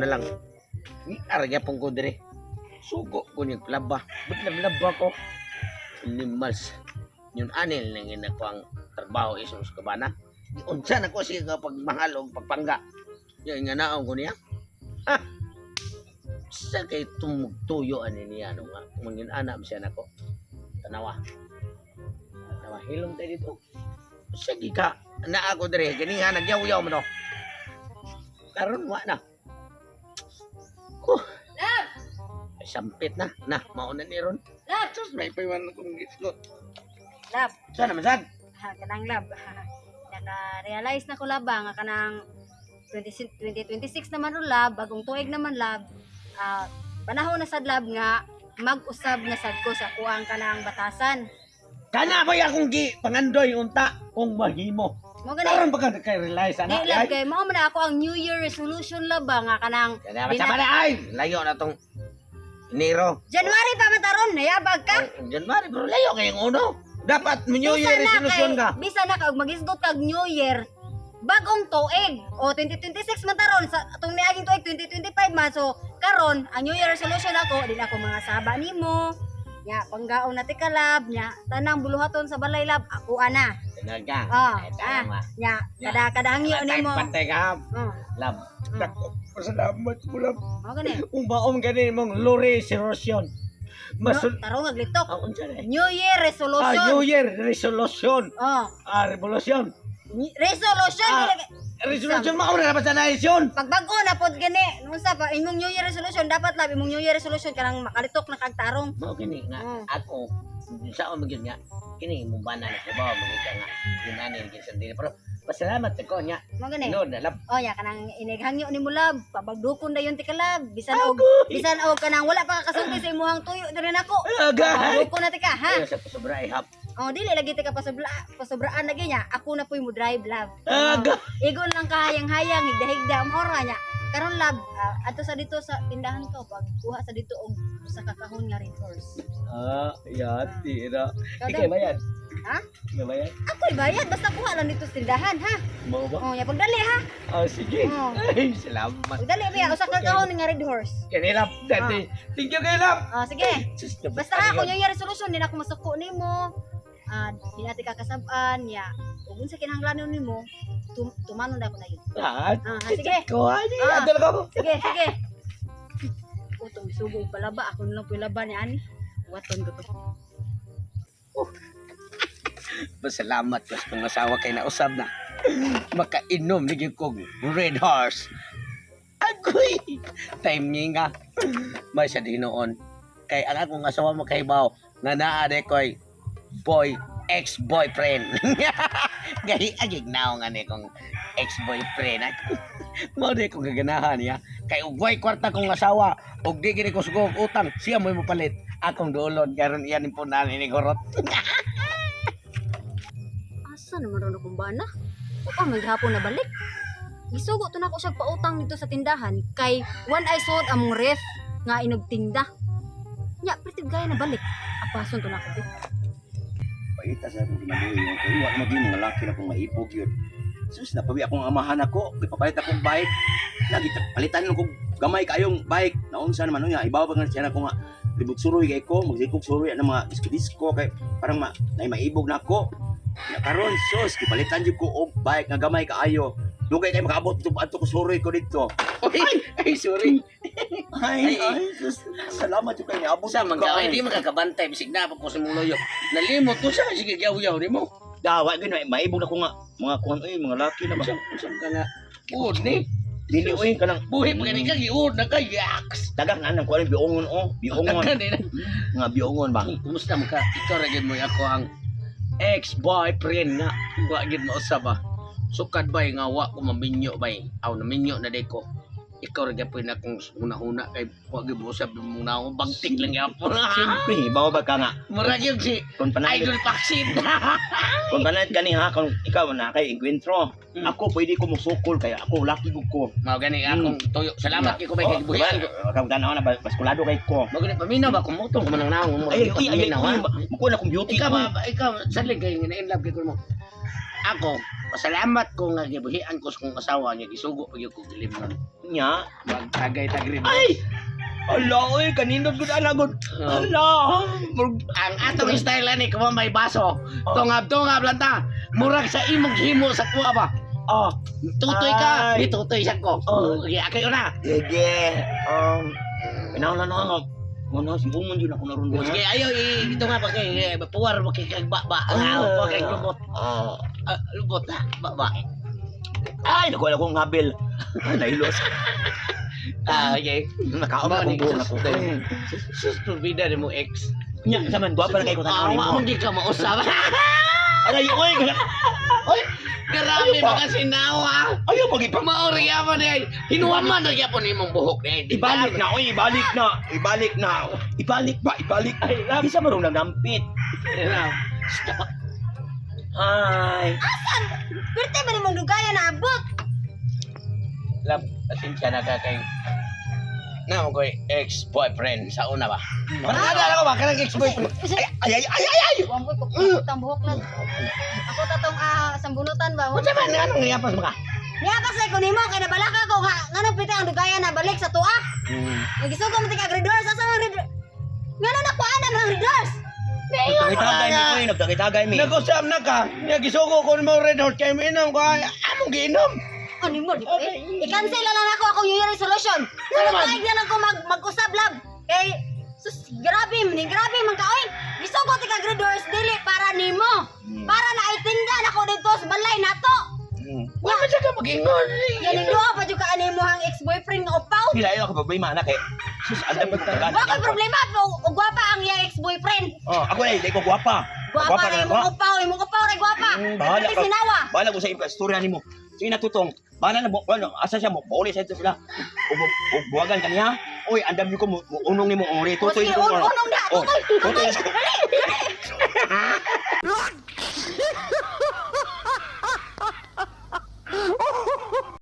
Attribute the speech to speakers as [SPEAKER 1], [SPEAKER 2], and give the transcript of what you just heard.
[SPEAKER 1] lang. Ni arya pong ko dire. Sugo ko ni laba. Laba ko. Animals. Yun anil nang ina ko ang trabaho isus kabana. Di unsa na ko siya kapag mahal o pagpangga. Yung nga naong ko niya. Ha? Sa kay tumugtuyo ani niya ano nga. Mangin anak siya nako. Tanawa. Tanawa hilom tayo dito. Sige ka. Na ako dire ganiha nagyaw-yaw mo no. Karon wa na.
[SPEAKER 2] Lab!
[SPEAKER 1] Ay, sampit na. Na, mauna ni ron.
[SPEAKER 2] Lab!
[SPEAKER 1] Sus, may paiwan akong gisgot.
[SPEAKER 2] Lab!
[SPEAKER 1] Saan naman saan?
[SPEAKER 2] Kanang lab. Naka-realize na ko lab nga kanang 2026 naman ro lab, bagong tuig naman lab. Panahon na sad lab nga mag-usab na sad ko sa kuang kanang batasan.
[SPEAKER 1] Kana ba akong pangandoy unta kung mahimo.
[SPEAKER 2] Mo gani.
[SPEAKER 1] Karon ba ka naka-realize ana?
[SPEAKER 2] Di lab kay mao man ako ang New Year resolution lab nga kanang
[SPEAKER 1] Kana ba sa ay? Layo na tong Enero.
[SPEAKER 2] January pa mataron nayabag ka.
[SPEAKER 1] January bro, layo kayong uno. Dapat New Year resolution ka.
[SPEAKER 2] Bisa na kag magisgot kag New Year. Bagong tuig o 2026 man taron sa atong niaging tuig 2025 man so karon ang New Year resolution ako din ako mga saba nimo nya panggaon na ti kalab nya tanang buluhaton sa balay lab ako ana
[SPEAKER 1] Talaga.
[SPEAKER 2] nya kada hangyo nimo
[SPEAKER 1] Patay ka. Lab. Dako. Pasalamat ko lab.
[SPEAKER 2] mo gani
[SPEAKER 1] Kung baom gani mong lure resolution. Masul
[SPEAKER 2] tarong aglitok
[SPEAKER 1] unsa na?
[SPEAKER 2] New Year resolution
[SPEAKER 1] New Year resolution.
[SPEAKER 2] oh
[SPEAKER 1] Revolution.
[SPEAKER 2] resolution
[SPEAKER 1] Resolution mo na dapat sa nation.
[SPEAKER 2] pagbago na pod gani unsa pa imong New Year resolution dapat lab imong New Year resolution kanang makalitok na kag tarong
[SPEAKER 1] Mao kini nga ako sa ako magyud nga kini mo bana na sa bawo mga nga ginanin kin sandili pero pasalamat ko nya.
[SPEAKER 2] mo gani
[SPEAKER 1] No na lab.
[SPEAKER 2] oh ya kanang inighangyo ni mo lab pabagdukon dayon ti kalab bisan og kanang wala pa ka kasulti sa imuhang tuyo diri nako
[SPEAKER 1] Agay.
[SPEAKER 2] pabagdukon na ti ka ha
[SPEAKER 1] Sa sobra ihap.
[SPEAKER 2] oh dili lagi ti ka pasobraan lagi nya ako na puy mo drive lab
[SPEAKER 1] Aga.
[SPEAKER 2] igon lang ka hayang-hayang higda-higda mo ra nya karon lab adto sa dito sa tindahan ko pag kuha sa dito og sa kakahon nga red horse
[SPEAKER 1] Yati ra.
[SPEAKER 2] Ikaw
[SPEAKER 1] Ikay
[SPEAKER 2] daw?
[SPEAKER 1] bayad.
[SPEAKER 2] ha
[SPEAKER 1] Ikay bayad.
[SPEAKER 2] ako'y bayad basta kuha lang dito sa tindahan ha
[SPEAKER 1] Mao ba?
[SPEAKER 2] oh ya pagdali ha
[SPEAKER 1] Sige.
[SPEAKER 2] Oh.
[SPEAKER 1] Ay, salamat.
[SPEAKER 2] pagdali biya usa ka kakahon nga red horse
[SPEAKER 1] Kani lab dati. Thank you kay lab.
[SPEAKER 2] oh sige
[SPEAKER 1] Sus,
[SPEAKER 2] basta ako New Year resolution din ako masuko nimo. Di natin kakasabaan ya. Ug unsa kinahanglanon nimo, tumanon na ako na yun. Sige.
[SPEAKER 1] Ko ani. Adal ko.
[SPEAKER 2] Sige. Utong sugo palaba ako na lang pilaba ni ani. Waton ko to.
[SPEAKER 1] Pasalamat kas kung asawa kay nausab na. Makainom ni gyud kog Red Horse. Agoy. Timing nga. May sa dinoon. Kay ang akong asawa makahibaw nga naa de koy ex-boyfriend. Gahi agig naong ani kong ex-boyfriend. Mao de kong gaganahan niya. Kay ugway kwarta kong asawa ug di gini ko sugog utang siya mo'y mapalit. Akong duolon karon iyan po na ni gorot.
[SPEAKER 2] Asa naman ron akong bana? O maghapon na balik. Gisugo to na ko siya pautang dito sa tindahan kay one eye sold among ref nga inugtinda. Nya pretty gaya na balik. Apason to na ko.
[SPEAKER 3] Paita sa akong ginabuhi yung kaya wala maging mga laki na kong maipog yun. Sus, napawi akong amahan ako, ipapalit akong bike. Lagi, palitan lang kong gamay kayong bike. Naunsa naman nun nga, ibawa nga siya na ko nga, libog suroy kay ko, magsikog suroy ng mga disco-disco, kay parang maibog na ako. Nakaroon, sus, ipalitan dyan ko og bike nga gamay kaayo. Dugay kayo makaabot ito, ato ko suroy ko dito.
[SPEAKER 1] Ay, sorry.
[SPEAKER 3] Ay, sus, salamat yung kayo, abot
[SPEAKER 1] Sa mga hindi makakabantay bisig na po sa muloyo. Nalimot to sa sige yaw-yaw nimo.
[SPEAKER 3] Dawa, gano'n, maibog na ko nga, mga kuhan, mga laki na ba?
[SPEAKER 1] Saan ka na? Uod ni.
[SPEAKER 3] Dili, ka lang.
[SPEAKER 1] Buhi pa ka giud na kay yaks.
[SPEAKER 3] Dagang nga, kuhan yung biungon, biungon. Nga biungon ba?
[SPEAKER 1] Kumusta mo ka? Ikaw ra gid mo ako ang ex-boyfriend nga. Wa gid mo usab ba. Sukad bay nga wa ko maminyo bay. Aw naminyo na day ko. Ikaw ra gyapon na kung una-una kay wa gyud mo usab mo na ako bagtik lang gyapon.
[SPEAKER 3] Siyempre, bawa ba ka nga?
[SPEAKER 1] Mura gyud si
[SPEAKER 3] Kung panay,
[SPEAKER 1] Idol Paksin.
[SPEAKER 3] kung panay gani ha, kung ikaw na kay encuentro, ako pwede ko musukol kaya ako laki ko.
[SPEAKER 1] Mao gani akong tuyo. Salamat kay ko bay kay buhi.
[SPEAKER 3] Kung tanaw na baskulado kay ko.
[SPEAKER 1] Mao gani paminaw ba kumutong ko man naong mo.
[SPEAKER 3] Ay, mukuha na kong beauty
[SPEAKER 1] Ikaw
[SPEAKER 3] ko.
[SPEAKER 1] ba ikaw sadlig kay nga in love kay ko mo. ako, pasalamat ko nga gibuhian ko sa kong asawa niya, gisugo pag yung kugilimnon.
[SPEAKER 3] Nya.
[SPEAKER 1] Wag tagay-tagrin.
[SPEAKER 3] Ay! Ala, oy, kanino gud alagod. Ala.
[SPEAKER 1] Ang atong style ani kung may baso. Tungab-tungab lang ta. Murag sa imong himo sa kuha ba.
[SPEAKER 3] Ah,
[SPEAKER 1] Tutoy ka,
[SPEAKER 3] Ay.
[SPEAKER 1] di tutoy siya ko.
[SPEAKER 3] Oh.
[SPEAKER 1] Okay, akay ko na.
[SPEAKER 3] sige. Pinawala na ako. Ano, si Bumon yun ako naroon doon.
[SPEAKER 1] Sige, ayaw, ito nga pa kay puwar mo kay kagba ba. Pa kay lubot. Lubot na, ba.
[SPEAKER 3] Ay, nakuha akong ngabil. Nailos.
[SPEAKER 1] Okay.
[SPEAKER 3] Nakaon na akong buhok na po.
[SPEAKER 1] Sus, turbida ni mo ex.
[SPEAKER 3] Nya, saman, duwa pa na kayo kung tanawin mo.
[SPEAKER 1] Hindi ka mausap.
[SPEAKER 3] Aray, oy, oy,
[SPEAKER 1] Grabe mga sinawa.
[SPEAKER 3] ayaw mag-ipa.
[SPEAKER 1] Maori ka mo niya. Hinuwaman na kaya po ni mong buhok niya.
[SPEAKER 3] Ibalik na, oy, ibalik na. Ibalik na. Ibalik ba, ibalik. Ay, lagi sa marunong nampit. Hi.
[SPEAKER 2] Pirte ba ni mong dugaya na abot?
[SPEAKER 1] Lab, pasensya na ka kay na mo ko'y ex-boyfriend sa una ba? Parang naalala ko ba? Karang ex-boyfriend.
[SPEAKER 3] Ay.
[SPEAKER 2] Huwag ko pagkakutang buhok na. Ako tatong sambunutan ba?
[SPEAKER 1] Kung saan nga anong ngayapas mo ka?
[SPEAKER 2] Niya kasi kung nimo kay nabalaka ko nga ngano pite ang dugaya na balik sa tuwa. Nagisugo mo tika gridors asa mga gridors. Ngano nakuha na mga gridors?
[SPEAKER 3] Nagtagay mi, oy, nagtagay mi.
[SPEAKER 1] Nag-usap na ka. Nagisugo ko mo red hot kay minom ko. Among giinom.
[SPEAKER 2] Ano mo di i-cancel na lang ako akong New Year resolution. So nagtaig na lang ko mag-usab lab. Kay sus grabe man ka oy. Gisugo tika gridors dili para nimo. Para na itindan ako dito sa balay nato.
[SPEAKER 1] Wala siya ka mag-ingon.
[SPEAKER 2] Yan duha pa jud ka ani mo hang ex-boyfriend nga upaw.
[SPEAKER 3] Sila ayaw ka problema anak eh. Sus, anda pagtagan.
[SPEAKER 2] Wa koy problema ug gwapa ang iya ex-boyfriend.
[SPEAKER 3] Oh, ako na, hindi ko guwapa.
[SPEAKER 2] Gwapa na
[SPEAKER 3] ako.
[SPEAKER 2] mo upaw ray gwapa.
[SPEAKER 3] Bahala
[SPEAKER 2] Pati
[SPEAKER 3] ka.
[SPEAKER 2] sinawa.
[SPEAKER 3] Bahala ko sa istorya nimo. Sige na tutong. Bahala na ano, asa siya mo? Pauli sa ito sila. Ug buwagan kaniya. Oy, andam niyo ko mo unong nimo ori. Tutoy
[SPEAKER 2] Sige,
[SPEAKER 3] ko.
[SPEAKER 2] unong na, tutoy.
[SPEAKER 3] Tutoy.